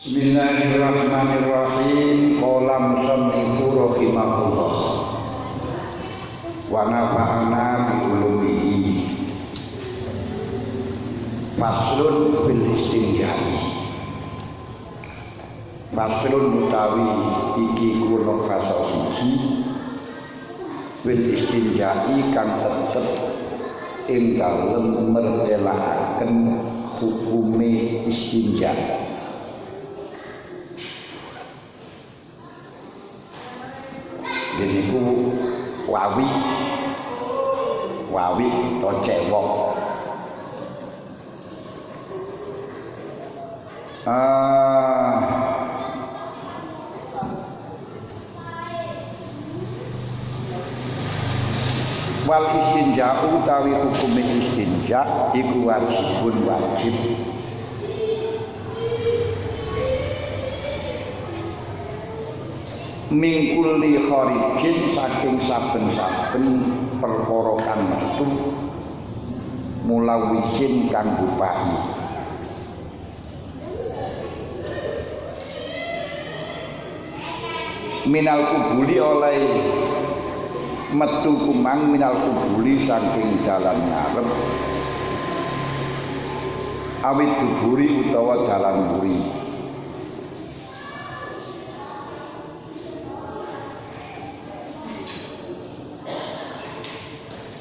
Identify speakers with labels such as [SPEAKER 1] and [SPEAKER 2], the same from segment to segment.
[SPEAKER 1] Bismillahirrahmanirrahim. Qala musannifu rahimahullah wa nafa'ana bi ulumihi. Faslun fil istinja'i. Faslun utawi iki kula kaso siji fil istinja'i kang tetep ing dalem mertelaaken hukume istinja'. Jadi ku wawi atau cewek. Wal istinja utawi hukum istinja iku wajib mingkuli kharijin saking saben-saben perkara kang metu mulawisin kang bupahi minal kubuli oleh metu kumang minal kubuli saking dalan ngarep awit duburi utawa dalan mburi.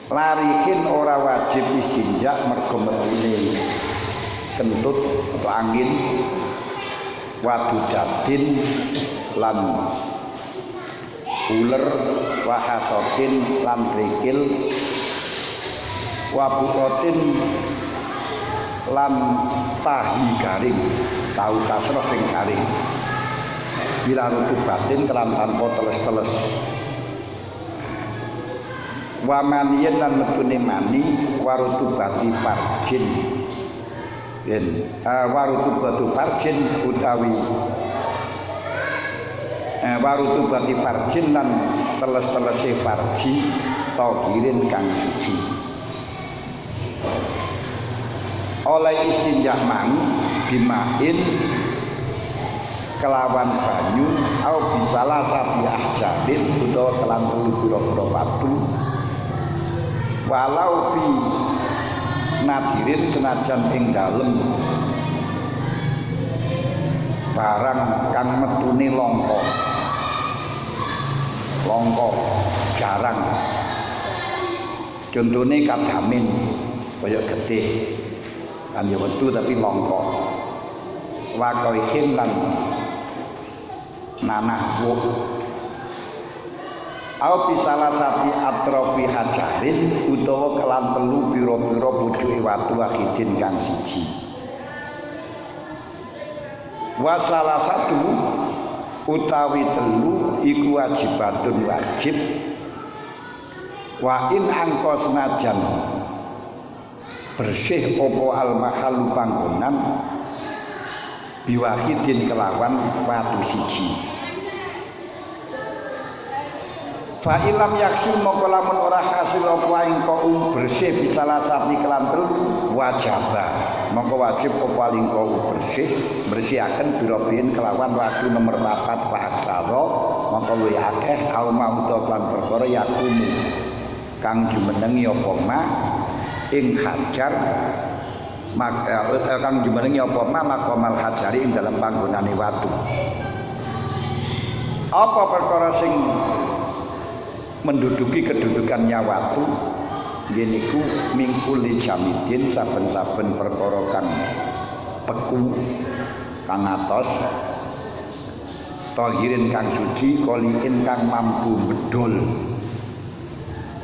[SPEAKER 1] Larihin ora wajib istinja mergo metune kentut atau angin wadudadin lan uler wahasotin lan krikil wabukotin lan tahi garing tahu kasroh sing garing bila rutubatin kelan tanpa teles-teles wa maniyan lan metune mani warutubati farjin yen warutubatu farjin utawi warutubati farjin lan teles-telese farji tahirin kang suci oleh istinja mang bimain kelawan banyu au bisalah sapi ahjabin utawa kelan pira-pira batu walau fi nadirin senajan ing dalem barang kang metune longko jarang contone kadamin kaya getih kan ya wetu tapi longko wakoihin lan nanah wuk au bisalah sapi atrofi hajarin utawa kelan telu pira-pira pucuke watu wahidin kang siji wa salah satu utawi telu iku wajibatun wajib wa in angka senajan bersih opo al mahal panggonan biwahidin kelawan watu siji. Fa ilam yaksul moko lamun ora hasil apa ingko bersih bisalah sapi kelan telu wajaba moko wajib apa ingko bersihaken birobin kelawan watu nomor 4 fa aksara moko luwih akeh au maudha lan perkara yakumu kang jumenengi apa ma ing hajar kang jumenengi apa ma makomal hajari ing dalam panggonane watu apa perkara sing menduduki kedudukannya watu geniku mingkuli jamidin saben-saben perkara kang peku kang atos tahirin kang suci koliin kang mampu bedol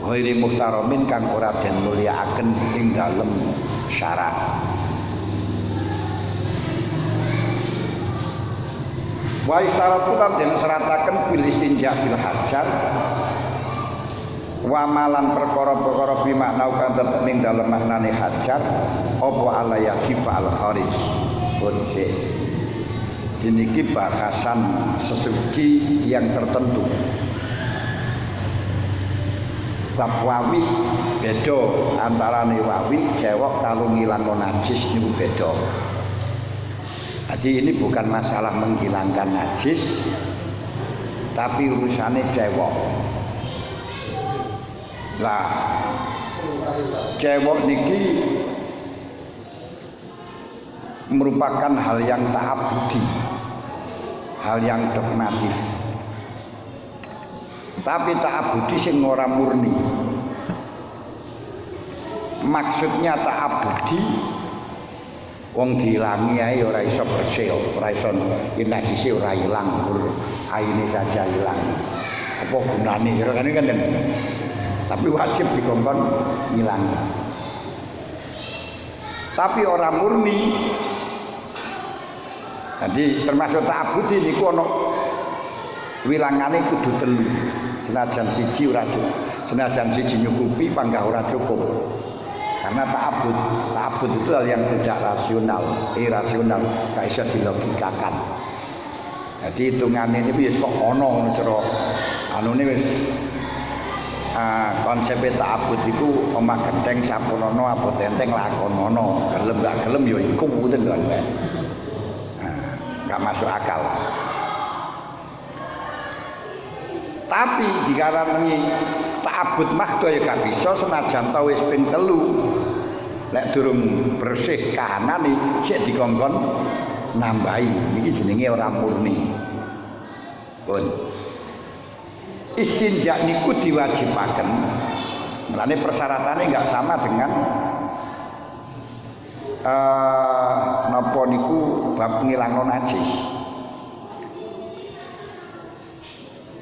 [SPEAKER 1] ghairi muhtaramin kang ora den mulyakaken ing dalem syarat wa istaratu lan den serataken bil istinja bil hajar wa malan perkara-perkara bimakna kang tetep ning dalem maknane hajar apa ala yajib al kharij bonse diniki bahasan sesuci yang tertentu bab wawi beda antarane wawi cewek karo ngilangno najis niku beda Jadi ini bukan masalah menghilangkan najis, tapi urusannya cewek. Lah, cewek niki merupakan hal yang ta'abudi, hal yang dogmatis. Tapi ta'abudi sing ora murni. Maksudnya ta'abudi wong diilangi ae ora iso bersih, ora iso najise ora ilang, aine saja ilang. Apa gunane kira kan. Tapi wajib dikongkon ngilangi. Tapi orang murni. Jadi termasuk ta'abudi niku ana wilangane kudu telu. Senajan siji ora cukup. Senajan siji nyukupi panggah ora cukup. Karena ta'abud itu hal yang tidak rasional, irasional, gak bisa dilogikakan. Jadi hitungannya ini wis kok ono cara anune wis konsep ta'abud itu omah gedeng saponono apa tenteng lakonono, gelem gak gelem ya iku ngoten lho. Gak masuk akal. Tapi dikarani ta'abud mahdo ya gak bisa senajan tau wis ping 3. Lek durung bersih kahanane sik dikongkon nambahi. Niki jenenge ora murni. Pun. Istinja niku diwajibaken. Mulane persyaratannya enggak sama dengan napa niku bab ngilangno najis.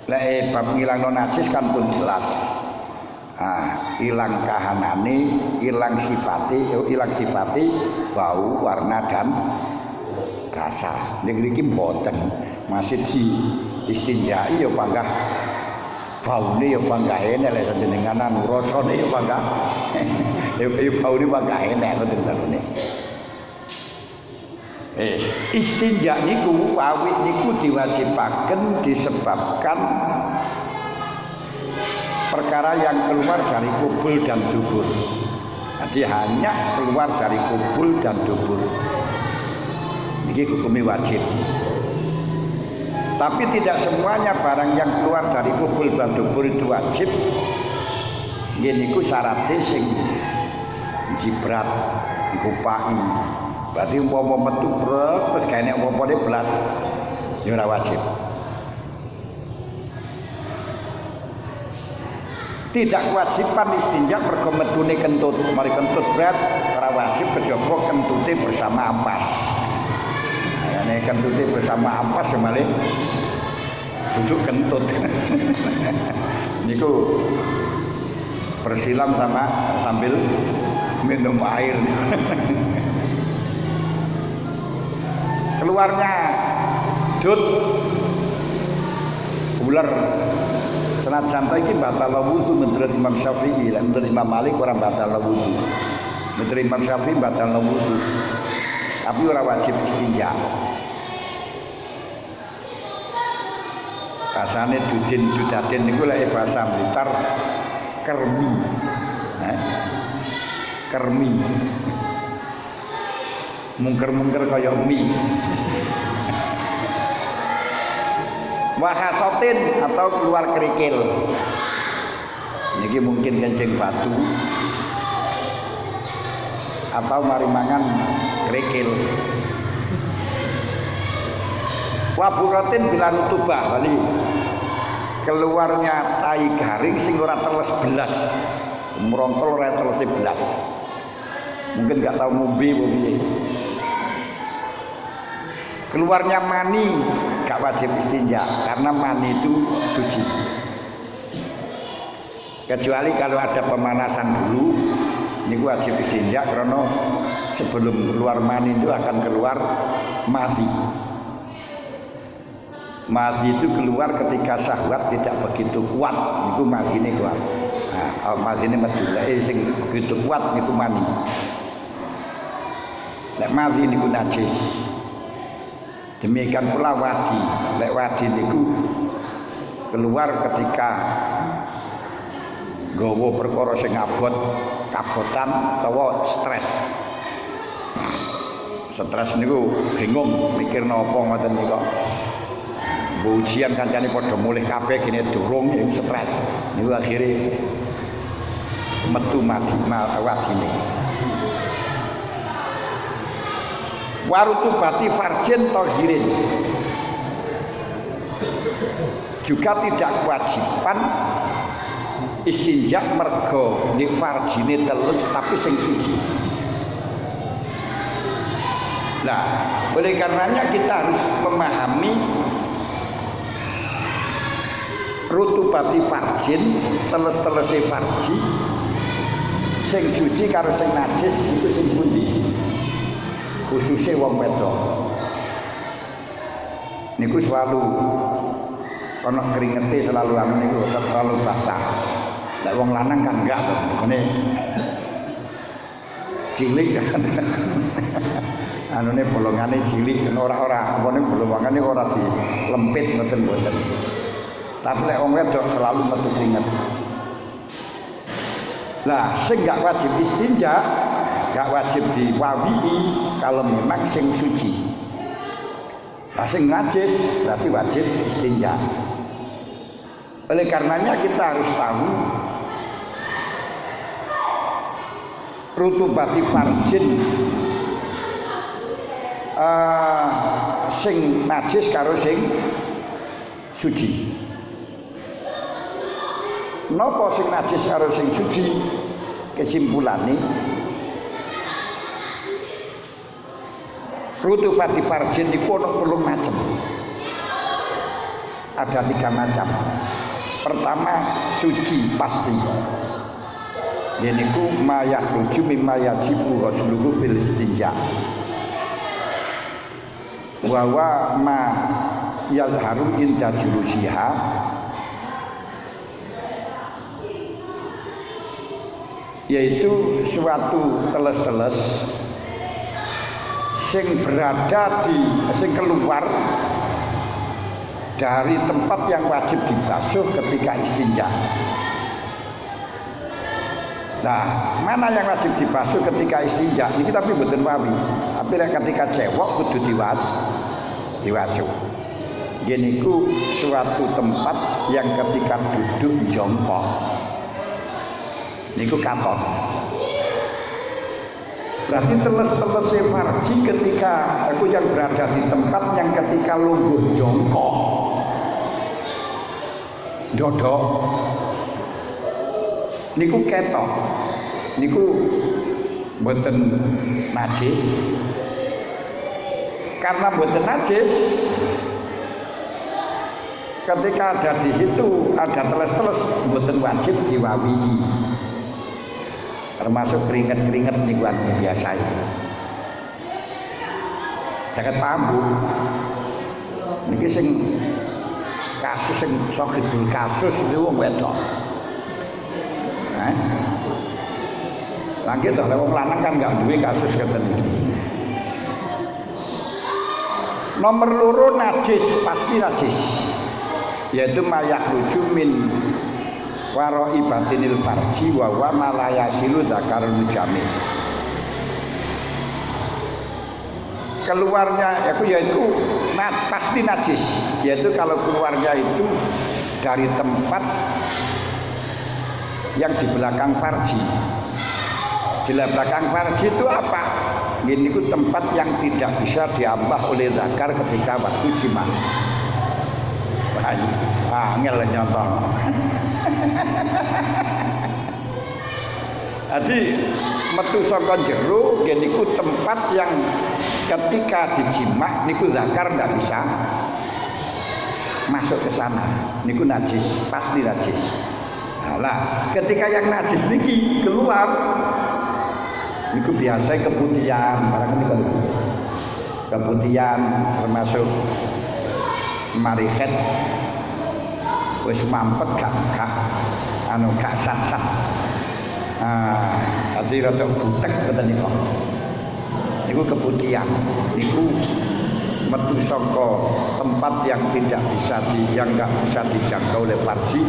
[SPEAKER 1] Lek bab ngilangno najis kan pun jelas. Ilang kahanane, ilang sifate bau, warna dan rasa. Ning iki mboten. Masih di istinjai ya panggah baune ya panggah enek lek jenengan anu rasane ya panggah ya baune panggah enek ngoten talune. Istinja niku awit niku diwajibaken disebabkan perkara yang keluar dari kubul dan dubur. Jadi hanya keluar dari kubul dan dubur. Ini hukumnya wajib. Tapi tidak semuanya barang yang keluar dari kubul dan dubur itu wajib. Ini ku syaratnya sing jibrat, dikupai. Berarti umpama metu brek terus kayaknya umpama belas ya ora wajib. Tidak kewajiban istinja mergo metune kentut. Mari kentut berat ora wajib kejaba kentute bersama ampas. Nah, nek kentute bersama ampas malih duduk kentut. Niku bersilam sama sambil minum air. Keluarnya dut ular senajan iki batal wudu menurut Imam Syafi'i, menurut Imam Malik ora batal wudu. Menurut Imam Syafi'i batal wudu. Tapi ora wajib istinja. Kasane dudaden niku lek bahasa Blitar kermi. Kermi. Mungker-mungker kaya mie. Wahasotin atau keluar kerikil. Ini mungkin kencing batu atau marimangan kerikil. Waburatin bila nutubah wali keluarnya tai garing sing ora teles belas, merontol ora teles belas. Mungkin nggak tahu ngombe piye. Keluarnya mani gak wajib istinja karena mani itu suci. Kecuali kalau ada pemanasan dulu, ini wajib istinja karena sebelum keluar mani itu akan keluar madhi. Madhi itu keluar ketika syahwat tidak begitu kuat, itu madhi ini keluar. Nah, madhi ini medulah, sing begitu kuat itu mani. Lek madhi ini najis. Demikian pula wadi. Lek wadi niku keluar ketika nggawa perkara sing abot, kabotan utawa stres. stres niku bingung mikir napa ngoten niku. Mbok ujian kancane padha mulih kabeh gene durung ya stres. Niku akhire metu mati wadine. Warutubati farjin tohirin. Juga tidak kewajiban istinja mergo ning farjine telus tapi sing suci. Nah, oleh karenanya kita harus memahami rutubati farjin, teles-telese farji sing suci karo sing najis itu sing pundi? Khususnya wong wedok. Niku selalu ana keringete selalu anu niku selalu basah. Lek wong lanang kan enggak to. Ngene cilik kan. Anune bolongane cilik ora apane bolongane ora dilempit ngoten mboten. Tapi lek wong wedok selalu metu keringet. Lah sing gak wajib istinja, gak wajib diwawi'i kalau memang sing suci. Lah sing najis berarti wajib istinja. Oleh karenanya kita harus tahu rutubati farjin sing najis karo sing suci. Napa sing najis karo sing suci? Kesimpulane rutubati farjin iku ana 3 macam. Ada 3 macam. Pertama suci pasti. Yaitu ma yakhruju mimma yajibu ghusluhu bil istinja. Wa ma yadharu inda julusiha. Yaitu suatu teles-teles sing berada sing keluar dari tempat yang wajib dibasuh ketika istinja. Nah, mana yang wajib dibasuh ketika istinja? Ini tapi mboten wawi. Tapi ketika cewek kudu diwasuh. Gini ku suatu tempat yang ketika duduk jongkok. Niku katon. Berarti teles-telese farji ketika aku yang berada di tempat yang ketika lungguh jongkok. Dodok. Niku ketok. Niku mboten najis. Karena mboten najis, ketika ada di situ ada teles-teles mboten wajib diwawi'i. Termasuk keringet-keringet niku anu biasa iki. Jaket pambu. Niki sing kasus sing sahibul kasus niku wong wedok. Lagi toh wong lanang kan enggak duwe kasus ngeten iki. Nomor 2 najis, pasti najis. Yaitu mayakhruju min waro ibatinil farji wa wa malayasilu zakarul jamil. Keluarnya yaitu pasti najis, yaitu kalau keluarnya itu dari tempat yang di belakang farji. Di belakang farji itu apa? Ini itu tempat yang tidak bisa diambah oleh zakar ketika waktu jima. Angel nyontoh. Jadi metu saka jero niku tempat yang ketika dijima niku zakar ndak bisa masuk ke sana. Niku najis, pasti najis. Nah, ketika yang najis niki keluar niku biasa keputihan, barang niku. Keputihan termasuk marihet wis mampet gak sat-sat. Dadi rada butek ngoten niku. Niku keputihan, niku metu saka tempat yang tidak bisa enggak bisa dijangkau oleh farji.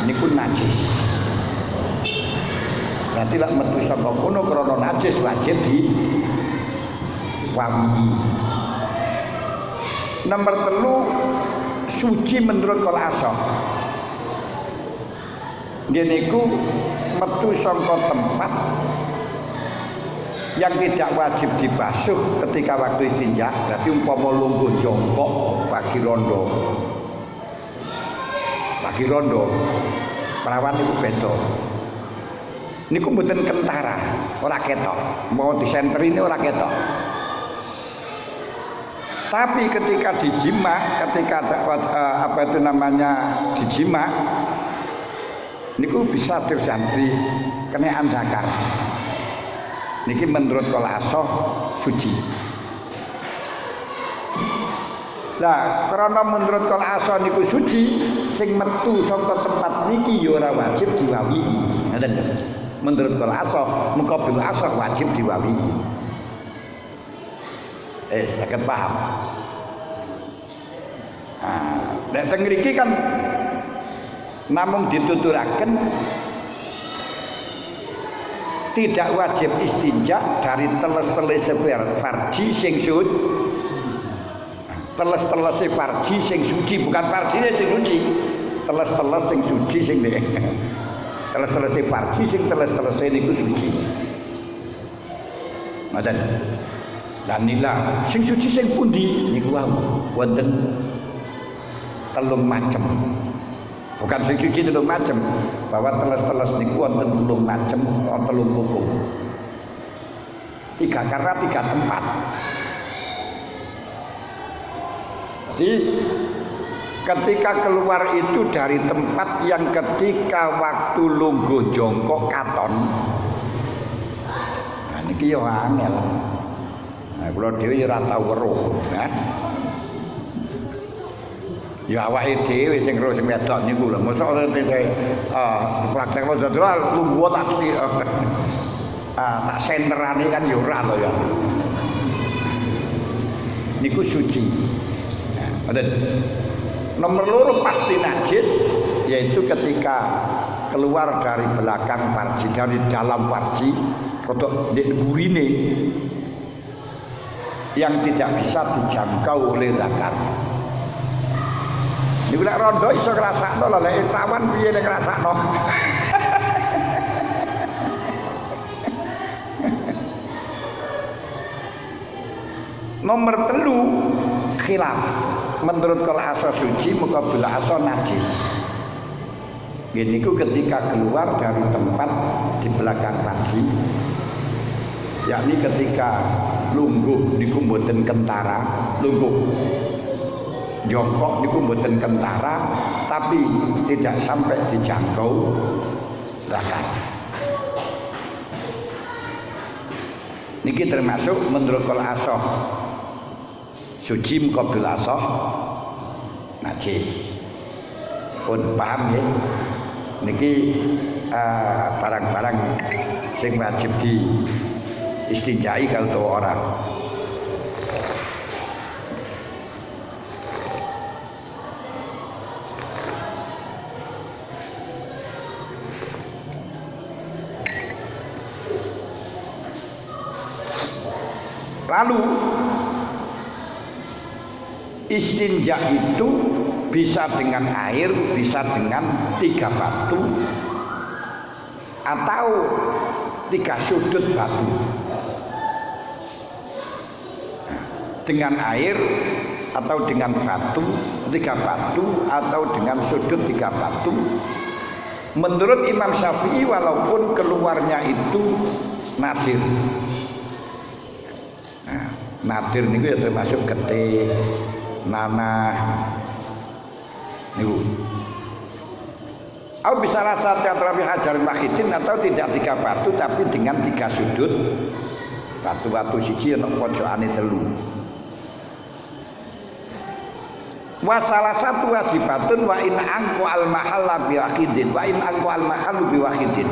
[SPEAKER 1] Niku najis. Berarti lek metu saka kono krana najis wajib wawi. Nomor 3 suci menurut kol asoh. Ngene iku metu saka tempat yang tidak wajib dibasuh ketika waktu istinja. Berarti umpama lungguh jongkok pagi rondo perawan itu beda. Niku mboten kentara, ora ketok. Mau disenter ini ora ketok. Tapi ketika dijima, ketika dijima, niku bisa terjadi kenaikan zakar. Niki menurut kala asoh suci. Lah, karena menurut kala asoh niku suci, sing metu saka tempat niki ya ora wajib diwawi. Ngoten. Menurut kala asoh, muqabil asoh wajib diwawi. Saged paham. Nek teng mriki kan namung dituturaken tidak wajib istinja dari teles-teles farji sing suci. Teles-teles farji sing suci, bukan farjine sing suci. Teles-teles sing suci sing nek. Teles-teles farji sing teles-teles niku suci. Ngoten. Lan nila sing suci sing pundi niku wonten 3 macem. Bukan sing suci 3 macem, bahwa teles-teles niku wonten 3 macem, 3 hukum. 3 karena 3 tempat. Jadi ketika keluar itu dari tempat yang ketika waktu lungguh jongkok katon. Nah niki yo angel. Nah, kula dhewe ya ora tau weruh, nah. Ya awake dhewe sing weruh sing wedok niku lho. Mosok ora praktek modal lungguh taksi. Tak senterane kan ya ora to ya. Niku suci. Nah, nomor 2 pasti najis, yaitu ketika keluar dari belakang farji, dari dalam farji, rodok ndek burine yang tidak bisa dijangkau oleh zakar. Niku nek rondo iso ngrasakno lho, lek tawan piye nek ngrasakno. Nomor 3 khilaf. Menurut kal asal suci, muqabil asal najis. Gini ku ketika keluar dari tempat di belakang farji, yakni ketika lungguh niku mboten kentara, lungguh jongkok niku mboten kentara, tapi tidak sampai dijangkau zakar. Niki termasuk menurut kal asal suci, muqabil asal najis. Pun paham ya? Niki barang-barang sing wajib di istinjai kalau orang. Lalu istinja itu bisa dengan air, bisa dengan 3 batu atau 3 sudut batu. Dengan air atau dengan batu, 3 batu atau dengan sudut 3 batu. Menurut Imam Syafi'i walaupun keluarnya itu nadir. Nah, nadir niku ya termasuk getih, nanah. Niku. Aku bisa rasa teatrafi hajar wahidin atau tidak 3 batu tapi dengan 3 sudut. Batu-batu siji ana pojokane 3. Wa salah satu wajibatun wa in angku al mahalla bi wahidin wa in angku al mahallu bi wahidin.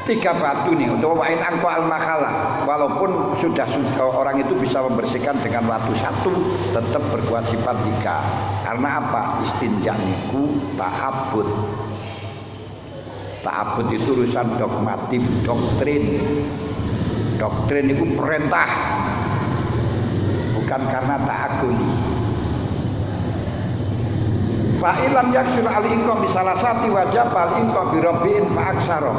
[SPEAKER 1] Tiga batu nih untuk wa in angku al mahalla, walaupun sudah orang itu bisa membersihkan dengan batu 1 tetap berkewajiban 3. Karena apa? Istinja niku ta'abbud. Ta'abbud itu urusan dogmatif, doktrin. Doktrin itu perintah, bukan karena ta'aguli. Fa ilam yaksul al-inqa bisalasati wajib al-inqa bi rabbiin fa aksara.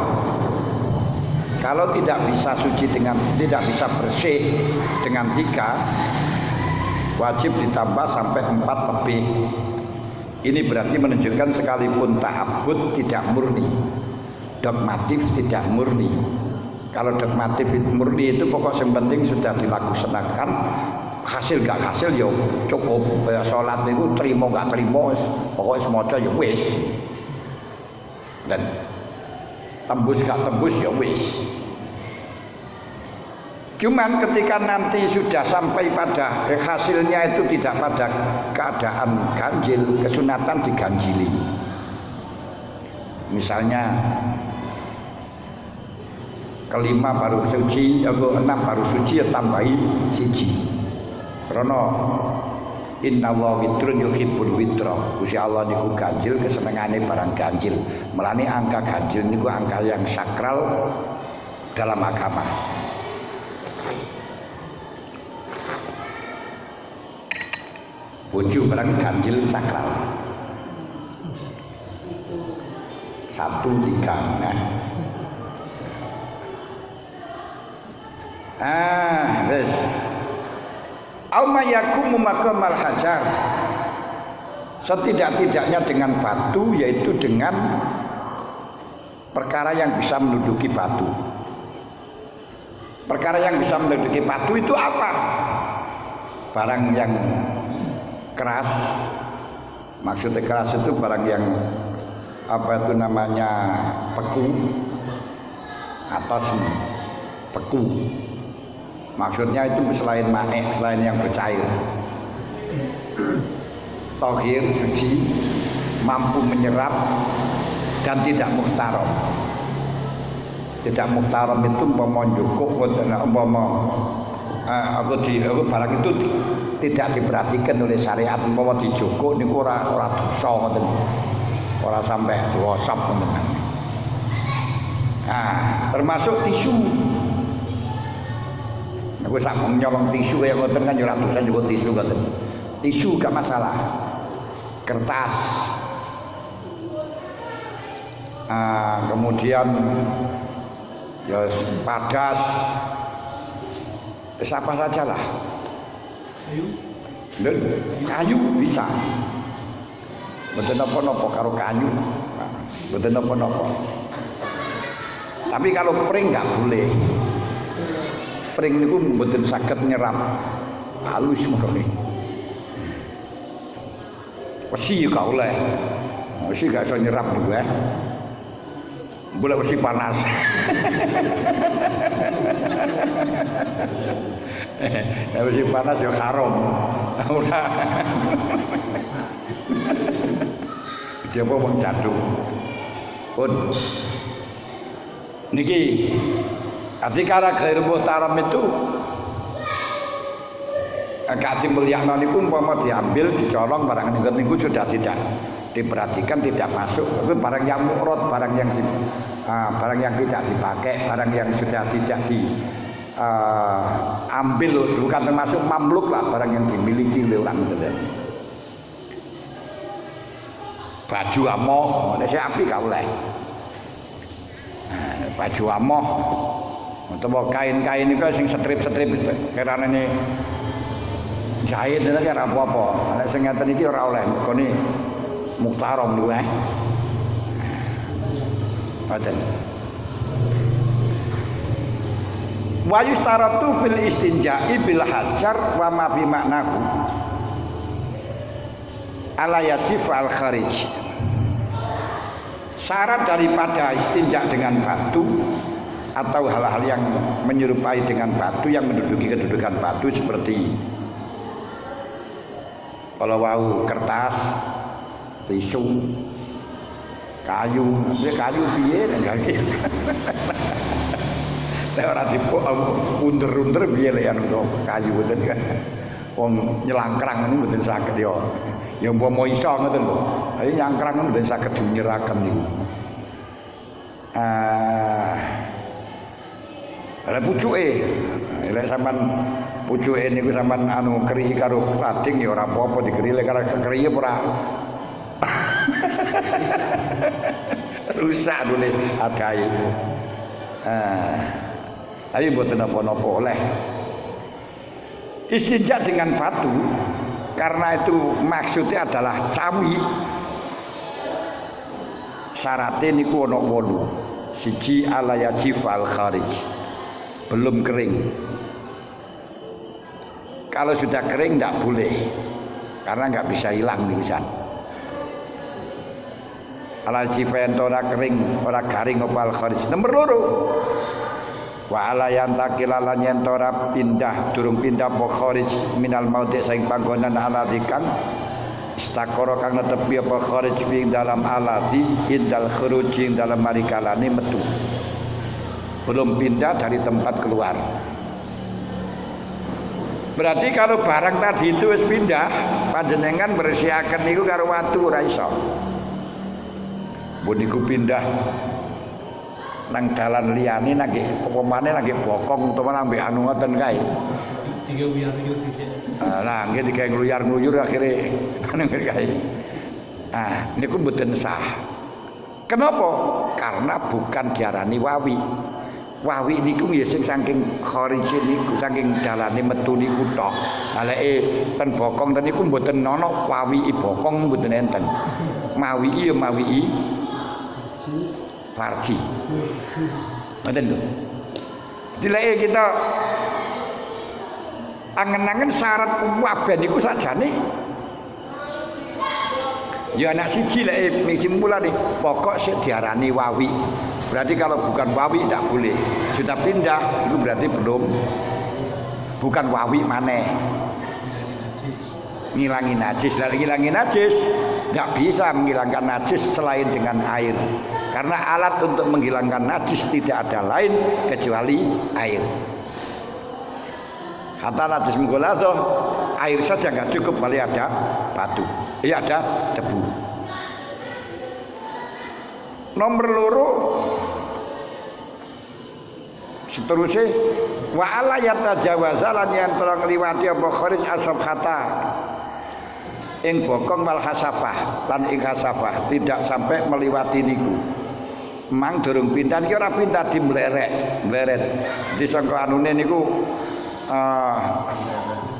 [SPEAKER 1] Kalau tidak bisa suci dengan tidak bisa bersih dengan 3, wajib ditambah sampai 4 lebih. Ini berarti menunjukkan sekalipun ta'abbud tidak murni, dogmatif tidak murni. Kalau dogmatif murni itu pokok yang penting sudah dilaksanakan, hasil gak hasil ya cukup. Ya sholat itu terima gak terima, pokoknya semoga ya wis. Dan tembus gak tembus ya wis. Cuman ketika nanti sudah sampai pada hasilnya itu tidak pada keadaan ganjil, kesunatan diganjili. Misalnya kelima baru suci, 6 baru suci ya tambahi siji. Karena innallaha witrun yuhibbul witra. Gusti Allah niku ganjil, kesenengane barang ganjil. Melani angka ganjil niku angka yang sakral dalam agama. Bojo barang ganjil sakral. 1, 3 nah. Wes. Auma yakumu maqamal hajar. Setidak-tidaknya dengan batu, yaitu dengan perkara yang bisa menduduki batu. Perkara yang bisa menduduki batu itu apa? Barang yang keras. Maksudnya keras itu barang yang apa itu namanya beku atau beku. Maksudnya itu selain manik, selain yang bercair. Tohir, suci, mampu menyerap dan tidak muhtaram. Tidak muhtaram itu umpama njukuk umpama barang itu tidak diperhatikan oleh syariat, umpama dijukuk niku ora dosa ngoten. Ora sampai dosap ngoten. Nah, termasuk tisu. Aku sak nyolong tisu kaya ngoten kan yo ratusan juga tisu ngoten. Tisu gak masalah. Kertas. Kemudian ya padas. Apa sajalah. Kayu bisa. Mboten napa-napa karo kayu. Mboten napa-napa. Tapi kalau pring enggak boleh. Pring niku mboten saged nyerap halus mrene. Wesi yo gak oleh. Wesi gak iso nyerap niku Boleh wesi panas. Wesi panas yo haram. Ora. Coba wong jaduk. Pun niki ketika ghair muhtaram itu agak dimulyakno niku umpama diambil dicolong barang niku sudah tidak diperhatikan, tidak masuk. Itu barang yang mukrot, barang yang tidak dipakai, barang yang sudah tidak diambil, bukan termasuk mamluk lah, barang yang dimiliki oleh orang itu. Baju amoh, nek api gak oleh. Baju amoh utawa kain-kain itu sing strip-strip kerane jahit itu kan apa-apa. Nek sing ngeten iki ora oleh, mergone muhtaram lho Ngoten. Wa yustaratu fil istinja'i bil hajar wa ma bi maknahu. Ala yajif al kharij. Syarat daripada istinja dengan batu atau hal-hal yang menyerupai dengan batu yang menduduki kedudukan batu seperti kalau wau kertas, tisu, kayu piye dan kayu. Nek ora dipunder-punder piye lek anu kayu mboten kan. Wong nyelangkrang niku mboten saged ya. Ya umpama iso ngoten lho. Ayo nyangkrang mboten saged dinyeraken niku. Lah pucuke. Lek sampean pucuke niku sampean anu keri karo lading ya ora apa-apa dikerile karo keriye ora. Rusak dulu adai. Tapi mboten napa-napa oleh. Istinja dengan batu karena itu maksudnya adalah cawi. Syaratnya niku ana 8. Siji ala yajif al kharij. Belum kering. Kalau sudah kering tidak boleh karena nggak bisa hilang nisan. Ala jifayan ora kering ora garing opal kharij. Nomor 2 wa ala yantakilalan yen ora pindah durung pindah apa kharij minal maudi saing panggonan alatikan istakara kang netepi apa kharij ing dalam alati indal khuruji ing dalam marikalane metu. Belum pindah dari tempat keluar. Berarti kalau barang tadi itu wis pindah, panjenengan bersihaken niku karo watu ora iso. Mun niku pindah nang dalan liyane nangge upamane nangge bokong utawa nang anu ngoten kae. Tiga uyar-uyur dhisik. Lah nggih digawe ngluyar-ngluyur akhire nang kae. Niku mboten sah. Kenapa? Karena bukan diarani wawi. Wawi niku ya sing saking kharijin niku saking dalane metu niku tok. Lah lek ten bokong ten niku mboten ana wawi bokong mboten enten. Mawi ya mawi farji. Ngoten lho. Dilek kita angen-angen syarat waben niku sakjane ya anak siji lek simpulan pokok sik diarani wawi. Berarti kalau bukan wawi tidak boleh. Sudah pindah itu berarti belum bukan wawi maneh. Ngilangi najis. Lah ngilangi najis tidak bisa menghilangkan najis selain dengan air. Karena alat untuk menghilangkan najis tidak ada lain kecuali air. Hatta najis mughaladzah, air saja nggak cukup, paling ada batu. Iya ada debu. Nomor 2 seterusnya wa ala yatajawaza lan yen ora ngliwati apa kharij asab khata ing bokong wal hasafah lan ing hasafah tidak sampai meliwati niku. Mang durung pindah iki ora pindah di mleret disangka anune niku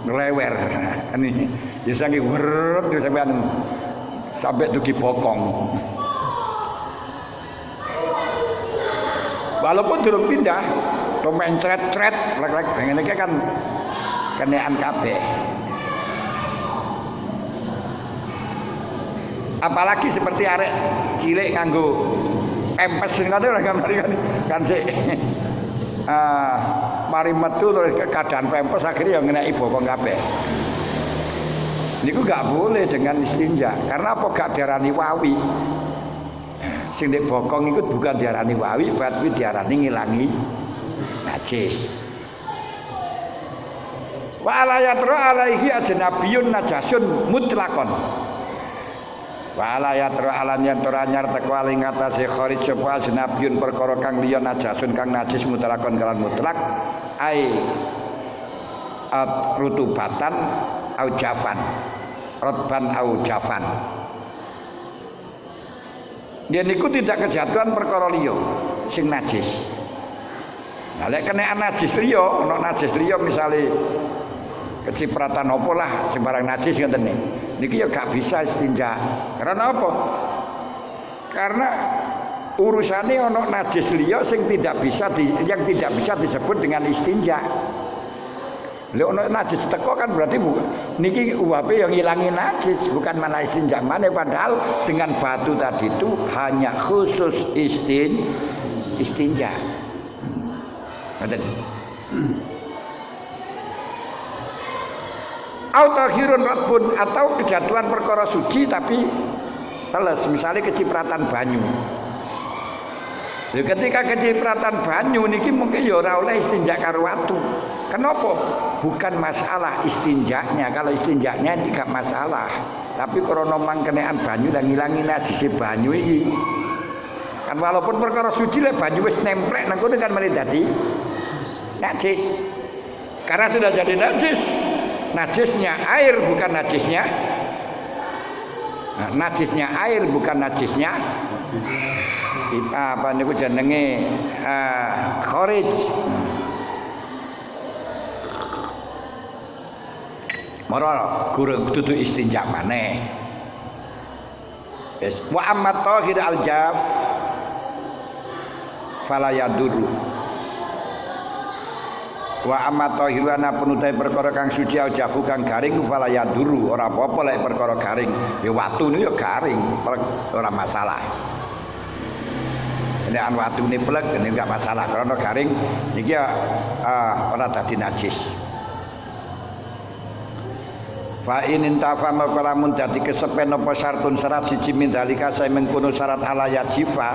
[SPEAKER 1] nglewer ini ya saking weret sampai dugi bokong. Walaupun durung pindah, to mencret-cret lek-lek ngene iki kan kenean kabeh. Apalagi seperti arek cilik nganggo pempes ngono ora kan sik. Mari metu terus keadaan pempes akhirnya yang ngeneki bokong kabeh. Niku gak boleh dengan istinja. Karena apa gak diarani wawi? Sing nek bokong iku bukan diarani wawi, tapi diarani ngilangi najis. Wa ala yatra alaihi ajnabiyun najasun mutlaqon. Wa ala yatra alan yantura anyar teko aling atase kharij sapa ajnabiyun perkara kang liya najasun kang najis mutlaqon kalan mutlak ai rutubatan au jafan. Rotban au jafan. Dia niku tidak kejatuhan perkara liya sing najis. Nah lek kenekan najis liya, ana najis liya misale kecipratan apa lah sing barang najis ngoten niki ya gak bisa istinja. Karena apa? Karena urusane ana najis liya sing tidak bisa yang tidak bisa disebut dengan istinja. Lek ana najis teko kan berarti niki uape yang ngilangi najis bukan malah istinja maneh, padahal dengan batu tadi itu hanya khusus istinja. Ngoten. Autahirun ratbun atau kejatuhan perkara suci tapi teles, misalnya kecipratan banyu. Ketika kecipratan banyu niki mungkin ya ora oleh istinja karo watu. Kenapa? Bukan masalah istinjaknya. Kalau istinjaknya tidak masalah. Tapi karena mang kenean banyu dan ngilangi najis banyu iki. Kan walaupun perkara suci lek banyu wis nemplek nang kono kan malah dadi najis. Karena sudah jadi najis. Najisnya air bukan najisnya. Nah, najisnya air bukan najisnya apa niku jenenge kharij. Mara gurung dudu istinja maneh. Wis wa amma tahir al-jaf fala yadurru. Wa amma tahiru ana penutai perkara kang suci al-jafu kang garing fala yadurru ora apa-apa lek perkara garing. Ya watu niku ya garing, ora masalah. Ini an watune plek ini enggak masalah karena garing iki ya ora dadi najis. Fa in intafa maqalamun dadi kesepen apa syartun syarat siji min dalika saya mengkono syarat ala yajifa.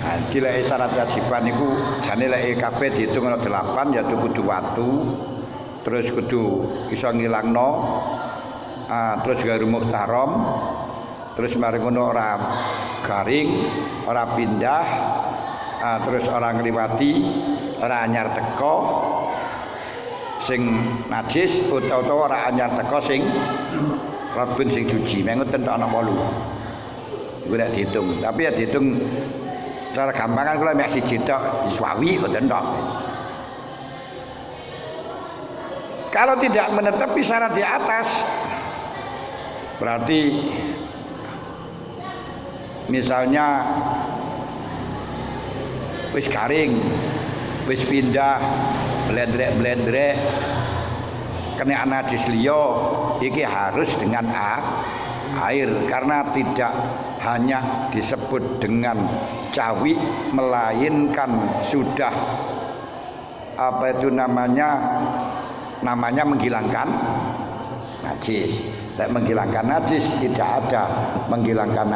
[SPEAKER 1] Nah, gila syarat yajifa niku jane lek kabeh diitung ana 8 yaitu kudu watu, terus kudu iso ngilangno, terus garu muhtaram, terus mari ngono ora garing, ora pindah, terus ora ngliwati, ora anyar teko sing najis utawa ora anyar teko sing rabun sing suci. Mengoten tok ana 8. Iku lek diitung, tapi ya diitung secara gampangan kula mek siji tok iswawi ngoten tok. Kalau tidak menetepi syarat di atas berarti misalnya wis garing, wis pindah, blendrek-blendrek kena najis liya iki harus dengan air karena tidak hanya disebut dengan cawi melainkan sudah apa itu namanya menghilangkan najis. Menghilangkan najis tidak ada menghilangkan